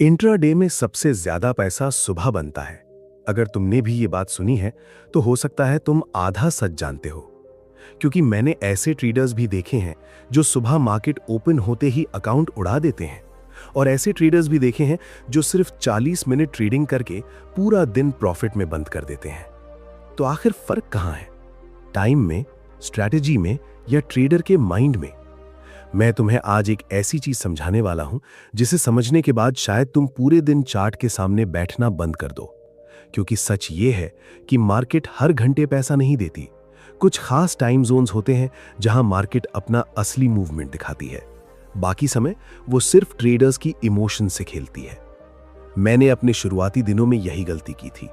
Intraday में सबसे ज्यादा पैसा सुबह बनता है। अगर तुमने भी ये बात सुनी है तो हो सकता है तुम आधा सच जानते हो, क्योंकि मैंने ऐसे ट्रेडर्स भी देखे हैं जो सुबह मार्केट ओपन होते ही अकाउंट उड़ा देते हैं, और ऐसे ट्रेडर्स भी देखे हैं जो सिर्फ 40 मिनट ट्रेडिंग करके पूरा दिन प्रॉफिट में बंद कर देते हैं। तो आखिर फर्क कहां है? टाइम में, स्ट्रैटेजी में, या ट्रेडर के माइंड में? मैं तुम्हें आज एक ऐसी चीज समझाने वाला हूं जिसे समझने के बाद शायद तुम पूरे दिन चार्ट के सामने बैठना बंद कर दो। क्योंकि सच ये है कि मार्केट हर घंटे पैसा नहीं देती। कुछ खास टाइम जोन्स होते हैं जहां मार्केट अपना असली मूवमेंट दिखाती है। बाकी समय वो सिर्फ ट्रेडर्स की इमोशन से खेलती है। मैंने अपने शुरुआती दिनों में यही गलती की थी।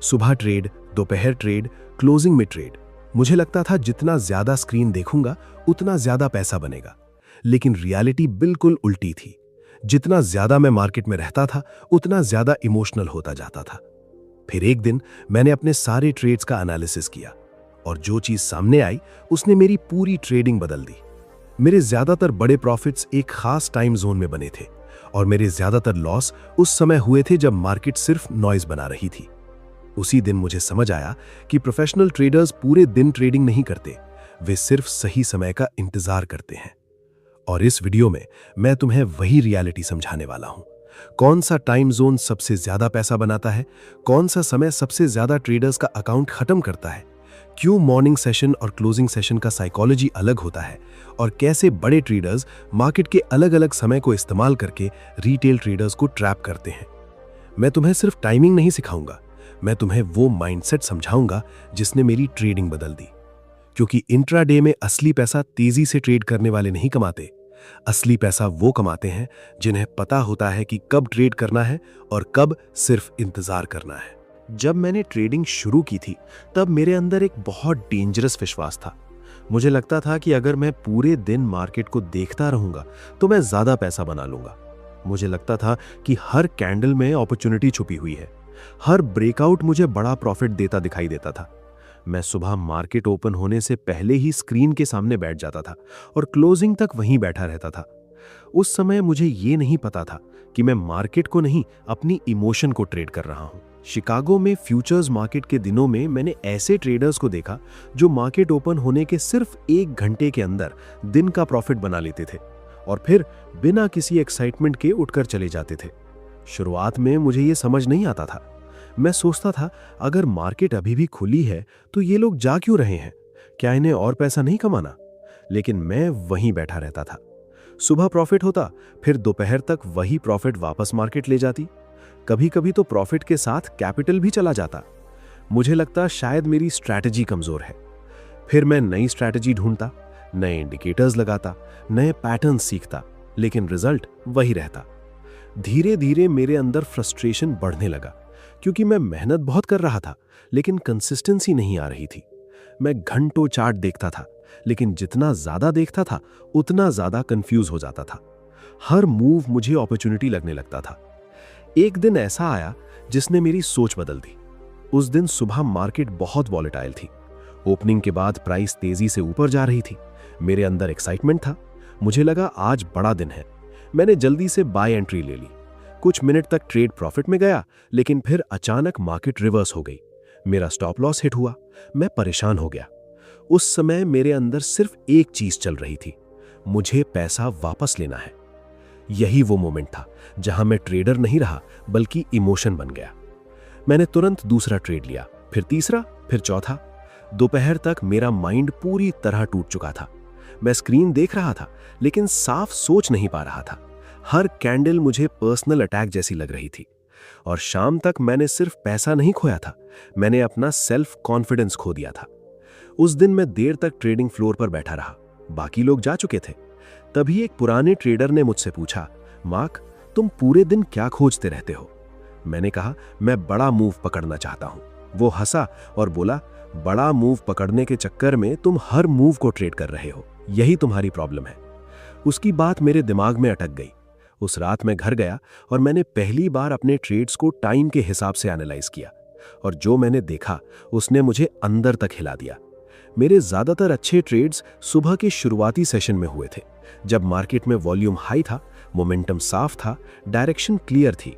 सुबह ट्रेड, दोपहर ट्रेड, क्लोजिंग में ट्रेड। मुझे लगता था जितना ज्यादा स्क्रीन देखूंगा उतना ज्यादा पैसा बनेगा, लेकिन रियलिटी बिल्कुल उल्टी थी। जितना ज्यादा मैं मार्केट में रहता था उतना ज्यादा इमोशनल होता जाता था। फिर एक दिन मैंने अपने सारे ट्रेड्स का एनालिसिस किया, और जो चीज सामने आई उसने मेरी पूरी ट्रेडिंग बदल दी। मेरे ज्यादातर बड़े प्रॉफिट्स एक खास टाइम जोन में बने थे, और मेरे ज्यादातर लॉस उस समय हुए थे जब मार्केट सिर्फ नॉइज बना रही थी। उसी दिन मुझे समझ आया कि प्रोफेशनल ट्रेडर्स पूरे दिन ट्रेडिंग नहीं करते, वे सिर्फ सही समय का इंतजार करते हैं। और इस वीडियो में मैं तुम्हें वही रियलिटी समझाने वाला हूं। कौन सा टाइम जोन सबसे ज्यादा पैसा बनाता है, कौन सा समय सबसे ज्यादा ट्रेडर्स का अकाउंट खत्म करता है, क्यों मॉर्निंग सेशन और क्लोजिंग सेशन का साइकोलॉजी अलग होता है, और कैसे बड़े ट्रेडर्स मार्केट के अलग अलग समय को इस्तेमाल करके रिटेल ट्रेडर्स को ट्रैप करते हैं। मैं तुम्हें सिर्फ टाइमिंग नहीं सिखाऊंगा, मैं तुम्हें वो माइंडसेट समझाऊंगा जिसने मेरी ट्रेडिंग बदल दी। क्योंकि इंट्राडे में असली पैसा तेजी से ट्रेड करने वाले नहीं कमाते। असली पैसा वो कमाते हैं जिन्हें पता होता है कि कब ट्रेड करना है और कब सिर्फ इंतजार करना है। जब मैंने ट्रेडिंग शुरू की थी तब मेरे अंदर एक बहुत डेंजरस विश्वास था। मुझे लगता था कि अगर मैं पूरे दिन मार्केट को देखता रहूंगा तो मैं ज्यादा पैसा बना लूंगा। मुझे लगता था कि हर कैंडल में अपॉर्चुनिटी छुपी हुई है, हर ब्रेकआउट मुझे बड़ा प्रॉफिट देता दिखाई देता था। मैं सुबह मार्केट ओपन होने से पहले ही स्क्रीन के सामने बैठ जाता था और क्लोजिंग तक वहीं बैठा रहता था। उस समय मुझे ये नहीं पता था कि मैं मार्केट को नहीं, अपनी इमोशन को ट्रेड कर रहा हूं। शिकागो में फ्यूचर्स मार्केट के दिनों में मैंने ऐसे ट्रेडर्स को देखा जो मार्केट ओपन होने के सिर्फ 1 घंटे के अंदर दिन का प्रॉफिट बना लेते थे और फिर बिना किसी एक्साइटमेंट के उठकर चले जाते थे। शुरुआत में मुझे ये समझ नहीं आता था। मैं सोचता था अगर मार्केट अभी भी खुली है तो ये लोग जा क्यों रहे हैं, क्या इन्हें और पैसा नहीं कमाना? लेकिन मैं वहीं बैठा रहता था। सुबह प्रॉफिट होता, फिर दोपहर तक वही प्रॉफिट वापस मार्केट ले जाती। कभी कभी तो प्रॉफिट के साथ कैपिटल भी चला जाता। मुझे लगता शायद मेरी स्ट्रैटेजी कमजोर है। फिर मैं नई स्ट्रैटेजी ढूंढता, नए इंडिकेटर्स लगाता, नए पैटर्न सीखता, लेकिन रिजल्ट वही रहता। धीरे धीरे मेरे अंदर फ्रस्ट्रेशन बढ़ने लगा, क्योंकि मैं मेहनत बहुत कर रहा था लेकिन कंसिस्टेंसी नहीं आ रही थी। मैं घंटों चार्ट देखता था, लेकिन जितना ज्यादा देखता था उतना ज्यादा कंफ्यूज हो जाता था। हर मूव मुझे अपॉर्चुनिटी लगने लगता था। एक दिन ऐसा आया जिसने मेरी सोच बदल दी। उस दिन सुबह मार्केट बहुत वॉलेटाइल थी। ओपनिंग के बाद प्राइस तेजी से ऊपर जा रही थी। मेरे अंदर एक्साइटमेंट था। मुझे लगा आज बड़ा दिन है। मैंने जल्दी से बाय एंट्री ले ली। कुछ मिनट तक ट्रेड प्रॉफिट में गया, लेकिन फिर अचानक मार्केट रिवर्स हो गई। मेरा स्टॉप लॉस हिट हुआ। मैं परेशान हो गया। उस समय मेरे अंदर सिर्फ एक चीज चल रही थी, मुझे पैसा वापस लेना है। यही वो मोमेंट था जहां मैं ट्रेडर नहीं रहा बल्कि इमोशन बन गया। मैंने तुरंत दूसरा ट्रेड लिया, फिर तीसरा, फिर चौथा। दोपहर तक मेरा माइंड पूरी तरह टूट चुका था। मैं स्क्रीन देख रहा था लेकिन साफ सोच नहीं पा रहा था। हर कैंडल मुझे पर्सनल अटैक जैसी लग रही थी। और शाम तक मैंने सिर्फ पैसा नहीं खोया था, मैंने अपना सेल्फ कॉन्फिडेंस खो दिया था। उस दिन मैं देर तक ट्रेडिंग फ्लोर पर बैठा रहा। बाकी लोग जा चुके थे। तभी एक पुराने ट्रेडर ने मुझसे पूछा, मार्क, तुम पूरे दिन क्या खोजते रहते हो? मैंने कहा, मैं बड़ा मूव पकड़ना चाहता हूं। वो हंसा और बोला, बड़ा मूव पकड़ने के चक्कर में तुम हर मूव को ट्रेड कर रहे हो, यही तुम्हारी प्रॉब्लम है। उसकी बात मेरे दिमाग में अटक गई। उस रात मैं घर गया और मैंने पहली बार अपने ट्रेड्स को टाइम के हिसाब से एनालाइज किया, और जो मैंने देखा उसने मुझे अंदर तक हिला दिया। मेरे ज्यादातर अच्छे ट्रेड्स सुबह के शुरुआती सेशन में हुए थे, जब मार्केट में वॉल्यूम हाई था, मोमेंटम साफ था, डायरेक्शन क्लियर थी।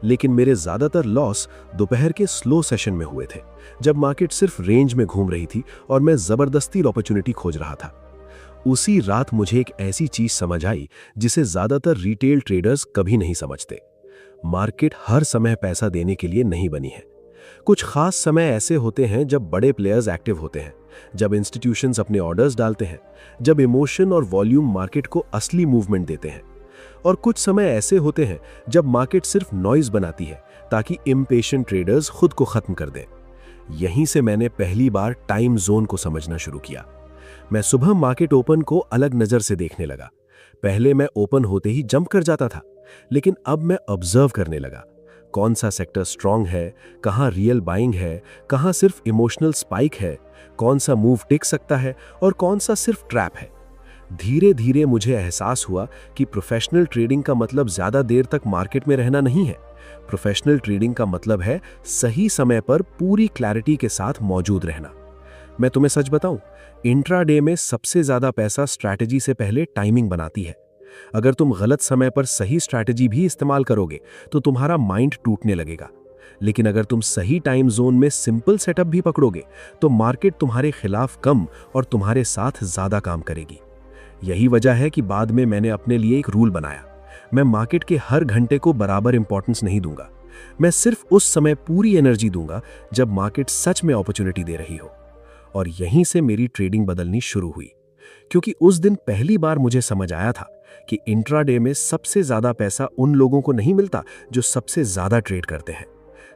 लेकिन मेरे ज्यादातर लॉस दोपहर के स्लो सेशन में हुए थे, जब मार्केट सिर्फ रेंज में घूम रही थी और मैं जबरदस्ती अपॉर्चुनिटी खोज रहा था। उसी रात मुझे एक ऐसी चीज समझ आई जिसे ज्यादातर रिटेल ट्रेडर्स कभी नहीं समझते। मार्केट हर समय पैसा देने के लिए नहीं बनी है। कुछ खास समय ऐसे होते हैं जब बड़े प्लेयर्स एक्टिव होते हैं, जब इंस्टीट्यूशंस अपने ऑर्डर्स डालते हैं, जब इमोशन और वॉल्यूम मार्केट को असली मूवमेंट देते हैं। और कुछ समय ऐसे होते हैं जब मार्केट सिर्फ नॉइज बनाती है ताकि इम्पेशेंट ट्रेडर्स खुद को खत्म कर दें। यहीं से मैंने पहली बार टाइम जोन को समझना शुरू किया। मैं सुबह मार्केट ओपन को अलग नजर से देखने लगा। पहले मैं ओपन होते ही जंप कर जाता था, लेकिन अब मैं ऑब्जर्व करने लगा। कौन सा सेक्टर स्ट्रांग है, कहां रियल बाइंग है, कहां सिर्फ इमोशनल स्पाइक है, कौन सा मूव टिक सकता है और कौन सा सिर्फ ट्रैप है। धीरे धीरे मुझे एहसास हुआ कि प्रोफेशनल ट्रेडिंग का मतलब ज्यादा देर तक मार्केट में रहना नहीं है। प्रोफेशनल ट्रेडिंग का मतलब है सही समय पर पूरी क्लैरिटी के साथ मौजूद रहना। मैं तुम्हें सच बताऊं, इंट्राडे में सबसे ज्यादा पैसा स्ट्रैटेजी से पहले टाइमिंग बनाती है। अगर तुम गलत समय पर सही स्ट्रैटेजी भी इस्तेमाल करोगे तो तुम्हारा माइंड टूटने लगेगा। लेकिन अगर तुम सही टाइम जोन में सिंपल सेटअप भी पकड़ोगे तो मार्केट तुम्हारे खिलाफ कम और तुम्हारे साथ ज्यादा काम करेगी। यही वजह है कि बाद में मैंने अपने लिए एक रूल बनाया। मैं मार्केट के हर घंटे को बराबर इंपॉर्टेंस नहीं दूंगा। मैं सिर्फ उस समय पूरी एनर्जी दूंगा जब मार्केट सच में अपॉर्चुनिटी दे रही हो। और यहीं से मेरी ट्रेडिंग बदलनी शुरू हुई, क्योंकि उस दिन पहली बार मुझे समझ आया था कि इंट्राडे में सबसे ज्यादा पैसा उन लोगों को नहीं मिलता जो सबसे ज्यादा ट्रेड करते हैं।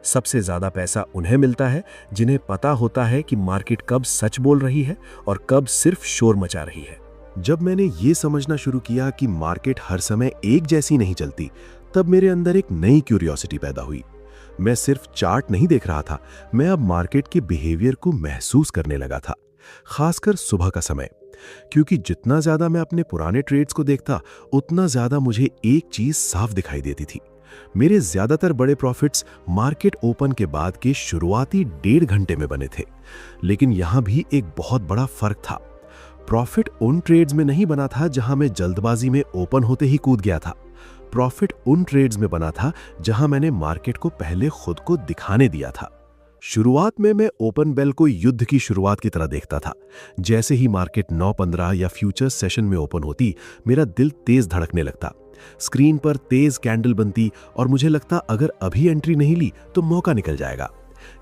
सबसे ज्यादा पैसा उन्हें मिलता है जिन्हें पता होता है कि मार्केट कब सच बोल रही है और कब सिर्फ शोर मचा रही है। जब मैंने ये समझना शुरू किया कि मार्केट हर समय एक जैसी नहीं चलती, तब मेरे अंदर एक नई क्यूरियोसिटी पैदा हुई। मैं सिर्फ चार्ट नहीं देख रहा था, मैं अब मार्केट के बिहेवियर को महसूस करने लगा था, खासकर सुबह का समय। क्योंकि जितना ज्यादा मैं अपने पुराने ट्रेड्स को देखता, उतना ज्यादा मुझे एक चीज साफ दिखाई देती थी। मेरे ज्यादातर बड़े प्रॉफिट्स मार्केट ओपन के बाद के शुरुआती 1.5 घंटे में बने थे। लेकिन यहां भी एक बहुत बड़ा फर्क था। प्रॉफिट उन ट्रेड्स में नहीं बना था जहां मैं जल्दबाजी में ओपन होते ही कूद गया था। प्रॉफिट उन ट्रेड्स में बना था जहां मैंने मार्केट को पहले खुद को दिखाने दिया था। शुरुआत में मैं ओपन बेल को युद्ध की शुरुआत की तरह देखता था। जैसे ही मार्केट 9:15 या फ्यूचर्स सेशन में ओपन होती, मेरा दिल तेज धड़कने लगता। स्क्रीन पर तेज कैंडल बनती और मुझे लगता अगर अभी एंट्री नहीं ली तो मौका निकल जाएगा।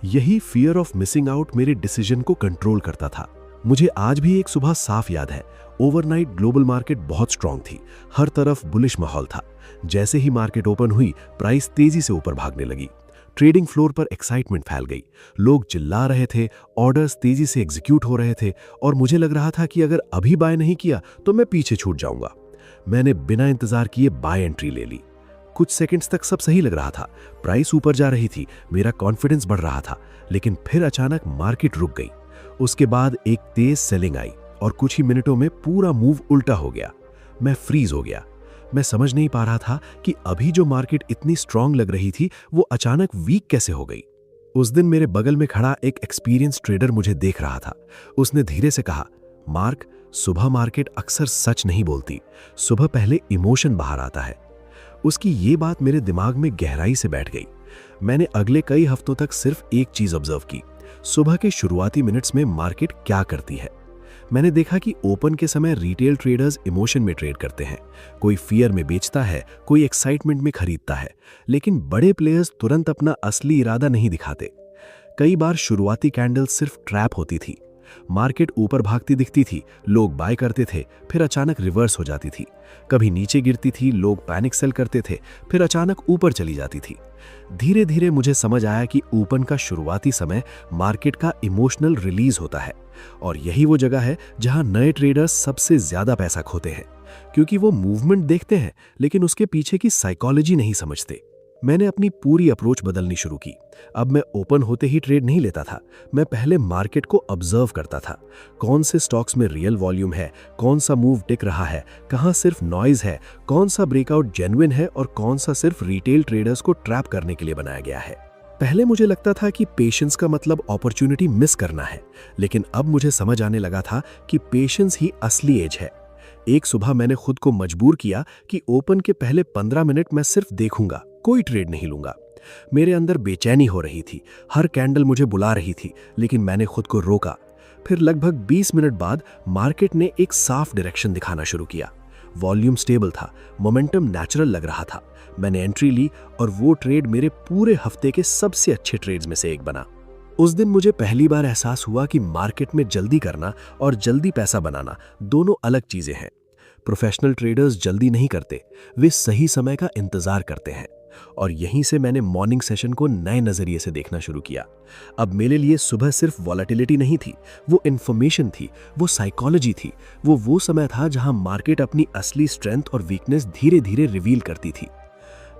यही फियर ऑफ मिसिंग आउट मेरे डिसीजन को कंट्रोल करता था। मुझे आज भी एक सुबह साफ याद है। ओवरनाइट ग्लोबल मार्केट बहुत स्ट्रांग थी, हर तरफ बुलिश माहौल था। जैसे ही मार्केट ओपन हुई, प्राइस तेजी से ऊपर भागने लगी। ट्रेडिंग फ्लोर पर एक्साइटमेंट फैल गई, लोग चिल्ला रहे थे, ऑर्डर्स तेजी से एग्जीक्यूट हो रहे थे और मुझे लग रहा था कि अगर अभी बाय नहीं किया तो मैं पीछे छूट जाऊंगा। मैंने बिना इंतजार किए बाय एंट्री ले ली। कुछ सेकंड्स तक सब सही लग रहा था, प्राइस ऊपर जा रही थी, मेरा कॉन्फिडेंस बढ़ रहा था। लेकिन फिर अचानक मार्केट रुक गई। उसके बाद एक तेज सेलिंग आई और कुछ ही मिनटों में पूरा मूव उल्टा हो गया। मैं फ्रीज हो गया। मैं समझ नहीं पा रहा था कि अभी जो मार्केट इतनी स्ट्रांग लग रही थी वो अचानक वीक कैसे हो गई। उस दिन मेरे बगल में खड़ा एक एक्सपीरियंस ट्रेडर मुझे देख रहा था। उसने धीरे से कहा, मार्क, सुबह मार्केट अक्सर सच नहीं बोलती, सुबह पहले इमोशन बाहर आता है। उसकी ये बात मेरे दिमाग में गहराई से बैठ गई। मैंने अगले कई हफ्तों तक सिर्फ एक चीज ऑब्जर्व की, सुबह के शुरुआती मिनट्स में मार्केट क्या करती है। मैंने देखा कि ओपन के समय रिटेल ट्रेडर्स इमोशन में ट्रेड करते हैं, कोई फियर में बेचता है, कोई एक्साइटमेंट में खरीदता है, लेकिन बड़े प्लेयर्स तुरंत अपना असली इरादा नहीं दिखाते। कई बार शुरुआती कैंडल सिर्फ ट्रैप होती थी। मार्केट ऊपर भागती दिखती थी, लोग बाय करते थे, फिर अचानक रिवर्स हो जाती थी। कभी नीचे गिरती थी, लोग पैनिक सेल करते थे, फिर अचानक ऊपर चली जाती थी। धीरे धीरे मुझे समझ आया कि ओपन का शुरुआती समय मार्केट का इमोशनल रिलीज होता है और यही वो जगह है जहां नए ट्रेडर्स सबसे ज्यादा पैसा खोते हैं, क्योंकि वो मूवमेंट देखते हैं लेकिन उसके पीछे की साइकोलॉजी नहीं समझते। मैंने अपनी पूरी अप्रोच बदलनी शुरू की। अब मैं ओपन होते ही ट्रेड नहीं लेता था, मैं पहले मार्केट को ऑब्जर्व करता था। कौन से स्टॉक्स में रियल वॉल्यूम है, कौन सा मूव टिक रहा है, कहां सिर्फ नॉइज है, कौन सा ब्रेकआउट जेन्युइन है और कौन सा सिर्फ रिटेल ट्रेडर्स को ट्रैप करने के लिए बनाया गया है। पहले मुझे लगता था कि पेशेंस का मतलब अपॉर्चुनिटी मिस करना है, लेकिन अब मुझे समझ आने लगा था कि पेशेंस ही असली एज है। एक सुबह मैंने खुद को मजबूर किया कि ओपन के पहले 15 मिनट मैं सिर्फ देखूंगा, कोई ट्रेड नहीं लूंगा। मेरे अंदर बेचैनी हो रही थी, हर कैंडल मुझे बुला रही थी, लेकिन मैंने खुद को रोका। फिर लगभग 20 मिनट बाद मार्केट ने एक साफ डायरेक्शन दिखाना शुरू किया। वॉल्यूम स्टेबल था, मोमेंटम नेचुरल लग रहा था। मैंने एंट्री ली और वो ट्रेड मेरे पूरे हफ्ते के सबसे अच्छे ट्रेड्स में से एक बना। उस दिन मुझे पहली बार एहसास हुआ कि मार्केट में जल्दी करना और जल्दी पैसा बनाना दोनों अलग चीजें हैं। प्रोफेशनल ट्रेडर्स जल्दी नहीं करते, वे सही समय का इंतजार करते हैं। और यहीं से मैंने मॉर्निंग सेशन को नए नजरिए से देखना शुरू किया। अब मेरे लिए सुबह सिर्फ वॉलेटिलिटी नहीं थी, वो इंफॉर्मेशन थी, वो साइकोलॉजी थी, वो समय था जहां मार्केट अपनी असली स्ट्रेंथ और वीकनेस धीरे धीरे रिवील करती थी।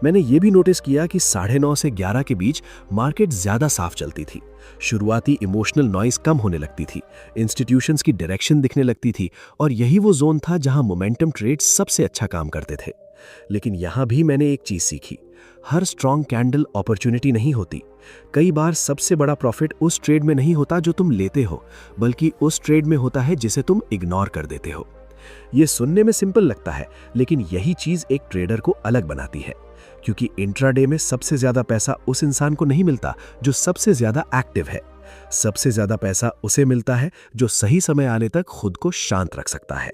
मैंने ये भी नोटिस किया कि 9:30 से 11 के बीच मार्केट ज्यादा साफ चलती थी। शुरुआती इमोशनल नॉइज कम होने लगती थी, इंस्टीट्यूशंस की डायरेक्शन दिखने लगती थी, और यही वो जोन था जहां मोमेंटम ट्रेड्स सबसे अच्छा काम करते थे। लेकिन यहां भी मैंने एक चीज सीखी, हर स्ट्रॉन्ग कैंडल अपॉर्चुनिटी नहीं होती। कई बार सबसे बड़ा प्रॉफिट उस ट्रेड में नहीं होता जो तुम लेते हो, बल्कि उस ट्रेड में होता है जिसे तुम इग्नोर कर देते हो। यह सुनने में सिंपल लगता है, लेकिन यही चीज एक ट्रेडर को अलग बनाती है, क्योंकि इंट्राडे में सबसे ज्यादा पैसा उस इंसान को नहीं मिलता जो सबसे ज्यादा एक्टिव है। सबसे ज्यादा पैसा उसे मिलता है जो सही समय आने तक खुद को शांत रख सकता है।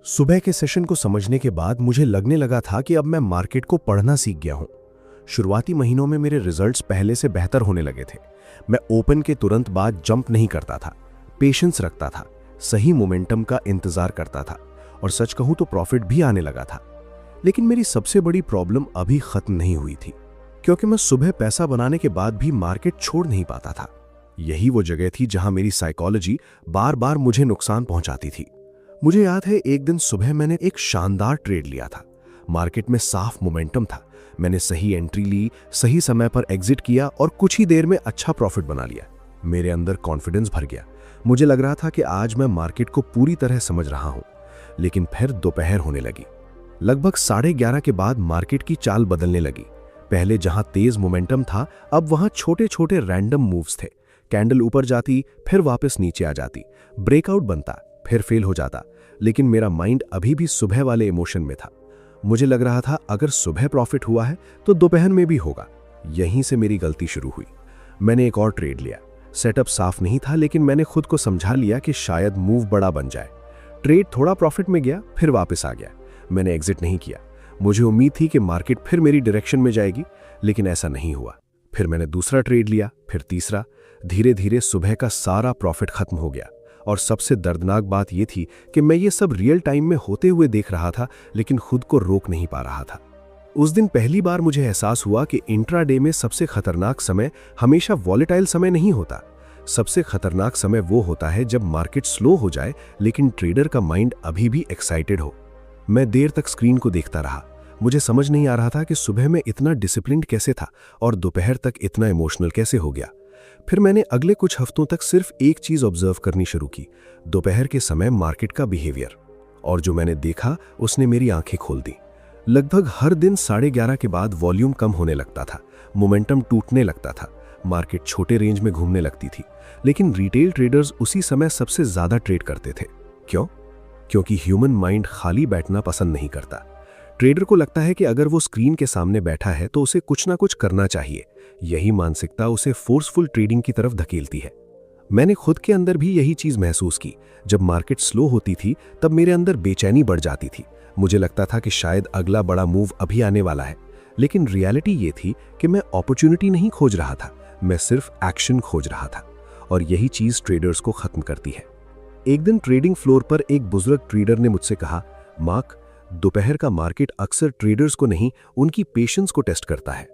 सुबह के सेशन को समझने के बाद मुझे लगने लगा था कि अब मैं मार्केट को पढ़ना सीख गया हूं। शुरुआती महीनों में मेरे रिजल्ट्स पहले से बेहतर होने लगे थे। मैं ओपन के तुरंत बाद जंप नहीं करता था, पेशेंस रखता था, सही मोमेंटम का इंतजार करता था, और सच कहूं तो प्रॉफिट भी आने लगा था। लेकिन मेरी सबसे बड़ी प्रॉब्लम अभी खत्म नहीं हुई थी, क्योंकि मैं सुबह पैसा बनाने के बाद भी मार्केट छोड़ नहीं पाता था। यही वो जगह थी जहां मेरी साइकोलॉजी बार बार मुझे नुकसान पहुंचाती थी। मुझे याद है एक दिन सुबह मैंने एक शानदार ट्रेड लिया था। मार्केट में साफ मोमेंटम था, मैंने सही एंट्री ली, सही समय पर एग्जिट किया और कुछ ही देर में अच्छा प्रॉफिट बना लिया। मेरे अंदर कॉन्फिडेंस भर गया। मुझे लग रहा था कि आज मैं मार्केट को पूरी तरह समझ रहा हूं। लेकिन फिर दोपहर होने लगी। लगभग 11:30 के बाद मार्केट की चाल बदलने लगी। पहले जहां तेज मोमेंटम था, अब वहां छोटे छोटे रैंडम मूव्स थे। कैंडल ऊपर जाती, फिर वापस नीचे आ जाती, ब्रेकआउट बनता, फिर फेल हो जाता। लेकिन मेरा माइंड अभी भी सुबह वाले इमोशन में था। मुझे लग रहा था अगर सुबह प्रॉफिट हुआ है तो दोपहर में भी होगा। यहीं से मेरी गलती शुरू हुई। मैंने एक और ट्रेड लिया। सेटअप साफ नहीं था, लेकिन मैंने खुद को समझा लिया कि शायद मूव बड़ा बन जाए। ट्रेड थोड़ा प्रॉफिट में गया, फिर वापस आ गया। मैंने एग्जिट नहीं किया। मुझे उम्मीद थी कि मार्केट फिर मेरी डायरेक्शन में जाएगी, लेकिन ऐसा नहीं हुआ। फिर मैंने दूसरा ट्रेड लिया, फिर तीसरा। धीरे धीरे सुबह का सारा प्रॉफिट खत्म हो गया। और सबसे दर्दनाक बात यह थी कि मैं ये सब रियल टाइम में होते हुए देख रहा था, लेकिन खुद को रोक नहीं पा रहा था। उस दिन पहली बार मुझे एहसास हुआ कि इंट्राडे में सबसे खतरनाक समय हमेशा वॉलेटाइल समय नहीं होता। सबसे खतरनाक समय वो होता है जब मार्केट स्लो हो जाए, लेकिन ट्रेडर का माइंड अभी भी एक्साइटेड हो। मैं देर तक स्क्रीन को देखता रहा। मुझे समझ नहीं आ रहा था कि सुबह में इतना डिसिप्लिन्ड कैसे था और दोपहर तक इतना इमोशनल कैसे हो गया। फिर मैंने अगले कुछ हफ्तों तक सिर्फ एक चीज ऑब्जर्व करनी शुरू की, दोपहर के समय मार्केट का बिहेवियर। और जो मैंने देखा उसने मेरी आंखें खोल दी। लगभग हर दिन 11:30 के बाद वॉल्यूम कम होने लगता था, मोमेंटम टूटने लगता था, मार्केट छोटे रेंज में घूमने लगती थी। लेकिन रिटेल ट्रेडर्स उसी समय सबसे ज्यादा ट्रेड करते थे। क्यों? क्योंकि ह्यूमन माइंड खाली बैठना पसंद नहीं करता। ट्रेडर को लगता है कि अगर वो स्क्रीन के सामने बैठा है तो उसे कुछ ना कुछ करना चाहिए। यही मानसिकता उसे फोर्सफुल ट्रेडिंग की तरफ धकेलती है। मैंने खुद के अंदर भी यही चीज महसूस की। जब मार्केट स्लो होती थी तब मेरे अंदर बेचैनी बढ़ जाती थी। मुझे लगता था कि शायद अगला बड़ा मूव अभी आने वाला है। लेकिन रियलिटी ये थी कि मैं अपॉर्चुनिटी नहीं खोज रहा था, मैं सिर्फ एक्शन खोज रहा था। और यही चीज ट्रेडर्स को खत्म करती है। एक दिन ट्रेडिंग फ्लोर पर एक बुजुर्ग ट्रेडर ने मुझसे कहा, मार्क, दोपहर का मार्केट अक्सर ट्रेडर्स को नहीं, उनकी पेशेंस को टेस्ट करता है।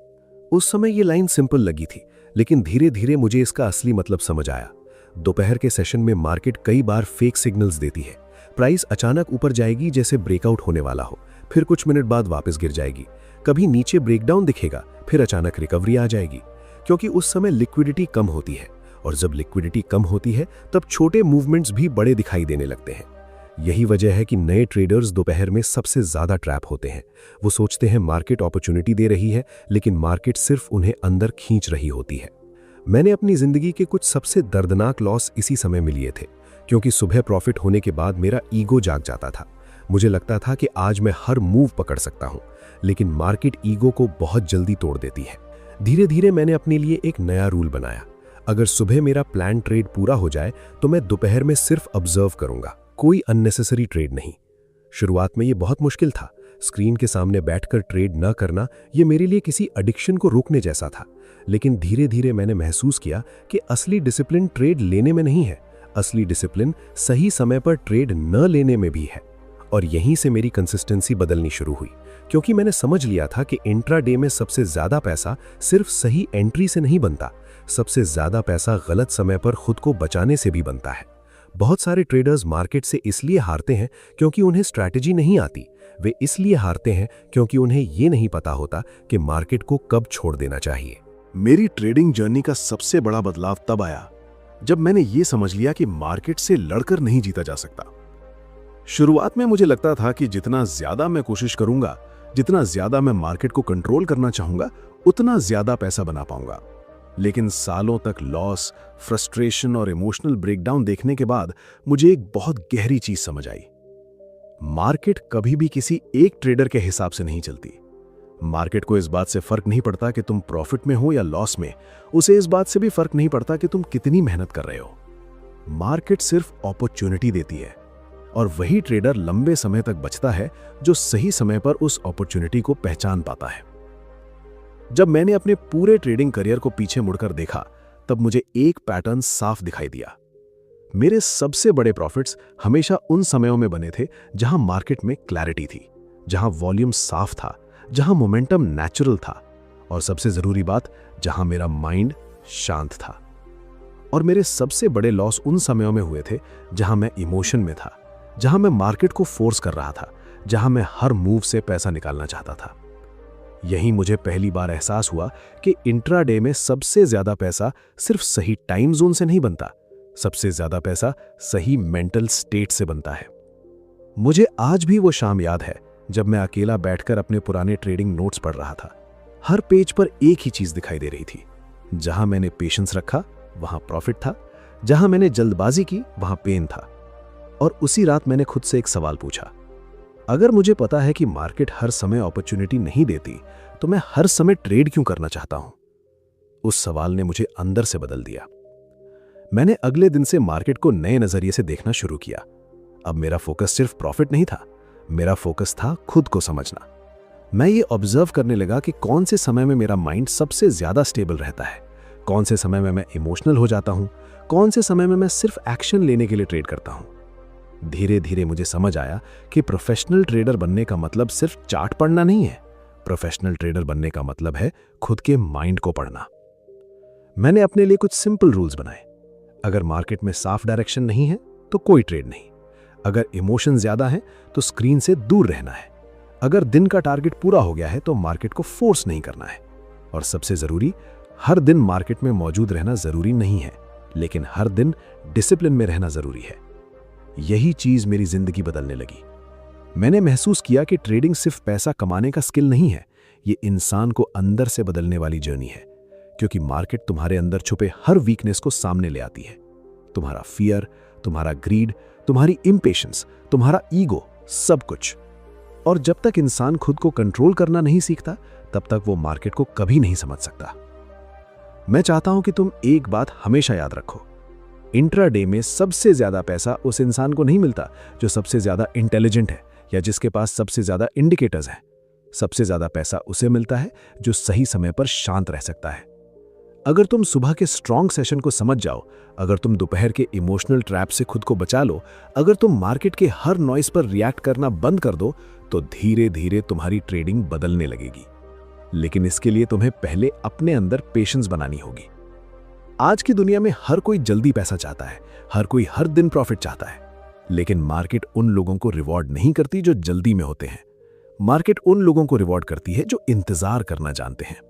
उस समय ये लाइन सिंपल लगी थी, लेकिन धीरे धीरे मुझे इसका असली मतलब समझ आया। दोपहर के सेशन में मार्केट कई बार फेक सिग्नल्स देती है। प्राइस अचानक ऊपर जाएगी जैसे ब्रेकआउट होने वाला हो, फिर कुछ मिनट बाद वापस गिर जाएगी। कभी नीचे ब्रेकडाउन दिखेगा, फिर अचानक रिकवरी आ जाएगी, क्योंकि उस समय लिक्विडिटी कम होती है। और जब लिक्विडिटी कम होती है तब छोटे मूवमेंट्स भी बड़े दिखाई देने लगते हैं। यही वजह है कि नए ट्रेडर्स दोपहर में सबसे ज्यादा ट्रैप होते हैं। वो सोचते हैं मार्केट अपॉर्चुनिटी दे रही है, लेकिन मार्केट सिर्फ उन्हें अंदर खींच रही होती है। मैंने अपनी जिंदगी के कुछ सबसे दर्दनाक लॉस इसी समय में लिए थे, क्योंकि सुबह प्रॉफिट होने के बाद मेरा ईगो जाग जाता था। मुझे लगता था कि आज मैं हर मूव पकड़ सकता हूं, लेकिन मार्केट ईगो को बहुत जल्दी तोड़ देती है। धीरे धीरे मैंने अपने लिए एक नया रूल बनाया। अगर सुबह मेरा प्लान ट्रेड पूरा हो जाए तो मैं दोपहर में सिर्फ ऑब्जर्व करूंगा, कोई अननेसेसरी ट्रेड नहीं। शुरुआत में ये बहुत मुश्किल था। स्क्रीन के सामने बैठकर ट्रेड न करना ये मेरे लिए किसी एडिक्शन को रोकने जैसा था। लेकिन धीरे धीरे मैंने महसूस किया कि असली डिसिप्लिन ट्रेड लेने में नहीं है, असली डिसिप्लिन सही समय पर ट्रेड न लेने में भी है। और यहीं से मेरी कंसिस्टेंसी बदलनी शुरू हुई, क्योंकि मैंने समझ लिया था कि इंट्राडे में सबसे ज्यादा पैसा सिर्फ सही एंट्री से नहीं बनता, सबसे ज्यादा पैसा गलत समय पर खुद को बचाने से भी बनता है। बहुत सारे ट्रेडर्स मार्केट से इसलिए हारते हैं क्योंकि उन्हें स्ट्रैटेजी नहीं आती। वे इसलिए हारते हैं क्योंकि उन्हें यह नहीं पता होता कि मार्केट को कब छोड़ देना चाहिए। मेरी ट्रेडिंग जर्नी का सबसे बड़ा बदलाव तब आया जब मैंने ये समझ लिया कि मार्केट से लड़कर नहीं जीता जा सकता। शुरुआत में मुझे लगता था कि जितना ज्यादा मैं कोशिश करूंगा, जितना ज्यादा मैं मार्केट को कंट्रोल करना चाहूंगा, उतना ज्यादा पैसा बना पाऊंगा। लेकिन सालों तक लॉस, फ्रस्ट्रेशन और इमोशनल ब्रेकडाउन देखने के बाद मुझे एक बहुत गहरी चीज समझ आई। मार्केट कभी भी किसी एक ट्रेडर के हिसाब से नहीं चलती। मार्केट को इस बात से फर्क नहीं पड़ता कि तुम प्रॉफिट में हो या लॉस में, उसे इस बात से भी फर्क नहीं पड़ता कि तुम कितनी मेहनत कर रहे हो। मार्केट सिर्फ अपॉर्चुनिटी देती है और वही ट्रेडर लंबे समय तक बचता है जो सही समय पर उस अपॉर्चुनिटी को पहचान पाता है। जब मैंने अपने पूरे ट्रेडिंग करियर को पीछे मुड़कर देखा, तब मुझे एक पैटर्न साफ दिखाई दिया। मेरे सबसे बड़े प्रॉफिट्स हमेशा उन समयों में बने थे जहां मार्केट में क्लैरिटी थी, जहां वॉल्यूम साफ था, जहां मोमेंटम नेचुरल था और सबसे जरूरी बात, जहां मेरा माइंड शांत था। और मेरे सबसे बड़े लॉस उन समयों में हुए थे जहां मैं इमोशन में था, जहां मैं मार्केट को फोर्स कर रहा था, जहां मैं हर मूव से पैसा निकालना चाहता था। यहीं मुझे पहली बार एहसास हुआ कि इंट्राडे में सबसे ज्यादा पैसा सिर्फ सही टाइम जोन से नहीं बनता, सबसे ज्यादा पैसा सही मेंटल स्टेट से बनता है। मुझे आज भी वो शाम याद है जब मैं अकेला बैठकर अपने पुराने ट्रेडिंग नोट्स पढ़ रहा था। हर पेज पर एक ही चीज दिखाई दे रही थी। जहां मैंने पेशेंस रखा वहां प्रॉफिट था, जहां मैंने जल्दबाजी की वहां पेन था। और उसी रात मैंने खुद से एक सवाल पूछा, अगर मुझे पता है कि मार्केट हर समय अपॉर्चुनिटी नहीं देती, तो मैं हर समय ट्रेड क्यों करना चाहता हूं? उस सवाल ने मुझे अंदर से बदल दिया। मैंने अगले दिन से मार्केट को नए नजरिए से देखना शुरू किया। अब मेरा फोकस सिर्फ प्रॉफिट नहीं था, मेरा फोकस था खुद को समझना। मैं ये ऑब्जर्व करने लगा कि कौन से समय में मेरा माइंड सबसे ज्यादा स्टेबल रहता है, कौन से समय में मैं इमोशनल हो जाता हूं, कौन से समय में मैं सिर्फ एक्शन लेने के लिए ट्रेड करता हूं। धीरे धीरे मुझे समझ आया कि प्रोफेशनल ट्रेडर बनने का मतलब सिर्फ चार्ट पढ़ना नहीं है। प्रोफेशनल ट्रेडर बनने का मतलब है खुद के माइंड को पढ़ना। मैंने अपने लिए कुछ सिंपल रूल्स बनाए। अगर मार्केट में साफ डायरेक्शन नहीं है तो कोई ट्रेड नहीं। अगर इमोशन ज्यादा है तो स्क्रीन से दूर रहना है। अगर दिन का टारगेट पूरा हो गया है तो मार्केट को फोर्स नहीं करना है। और सबसे जरूरी, हर दिन मार्केट में मौजूद रहना जरूरी नहीं है, लेकिन हर दिन डिसिप्लिन में रहना जरूरी है। यही चीज मेरी जिंदगी बदलने लगी। मैंने महसूस किया कि ट्रेडिंग सिर्फ पैसा कमाने का स्किल नहीं है, ये इंसान को अंदर से बदलने वाली जर्नी है। क्योंकि मार्केट तुम्हारे अंदर छुपे हर वीकनेस को सामने ले आती है। तुम्हारा फियर, तुम्हारा ग्रीड, तुम्हारी इंपेशेंस, तुम्हारा ईगो, सब कुछ। और जब तक इंसान खुद को कंट्रोल करना नहीं सीखता, तब तक वो मार्केट को कभी नहीं समझ सकता। मैं चाहता हूं कि तुम एक बात हमेशा याद रखो, इंट्राडे में सबसे ज्यादा पैसा उस इंसान को नहीं मिलता जो सबसे ज्यादा इंटेलिजेंट है या जिसके पास सबसे ज्यादा इंडिकेटर्स हैं। सबसे ज्यादा पैसा उसे मिलता है जो सही समय पर शांत रह सकता है। अगर तुम सुबह के स्ट्रॉन्ग सेशन को समझ जाओ, अगर तुम दोपहर के इमोशनल ट्रैप से खुद को बचा लो, अगर तुम मार्केट के हर नॉइस पर रिएक्ट करना बंद कर दो, तो धीरे धीरे तुम्हारी ट्रेडिंग बदलने लगेगी। लेकिन इसके लिए तुम्हें पहले अपने अंदर पेशेंस बनानी होगी। आज की दुनिया में हर कोई जल्दी पैसा चाहता है, हर कोई हर दिन प्रॉफिट चाहता है, लेकिन मार्केट उन लोगों को रिवॉर्ड नहीं करती जो जल्दी में होते हैं। मार्केट उन लोगों को रिवॉर्ड करती है जो इंतजार करना जानते हैं।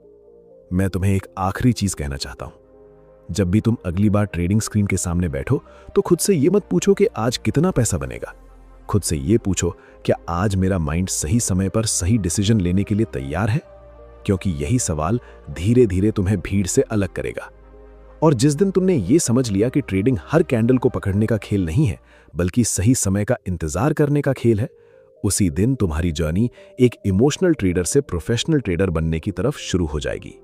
मैं तुम्हें एक आखिरी चीज कहना चाहता हूं। जब भी तुम अगली बार ट्रेडिंग स्क्रीन के सामने बैठो, तो खुद से यह मत पूछो कि आज कितना पैसा बनेगा। खुद से यह पूछो, क्या आज मेरा माइंड सही समय पर सही डिसीजन लेने के लिए तैयार है? क्योंकि यही सवाल धीरे धीरे तुम्हें भीड़ से अलग करेगा। और जिस दिन तुमने ये समझ लिया कि ट्रेडिंग हर कैंडल को पकड़ने का खेल नहीं है, बल्कि सही समय का इंतजार करने का खेल है, उसी दिन तुम्हारी जर्नी एक इमोशनल ट्रेडर से प्रोफेशनल ट्रेडर बनने की तरफ शुरू हो जाएगी।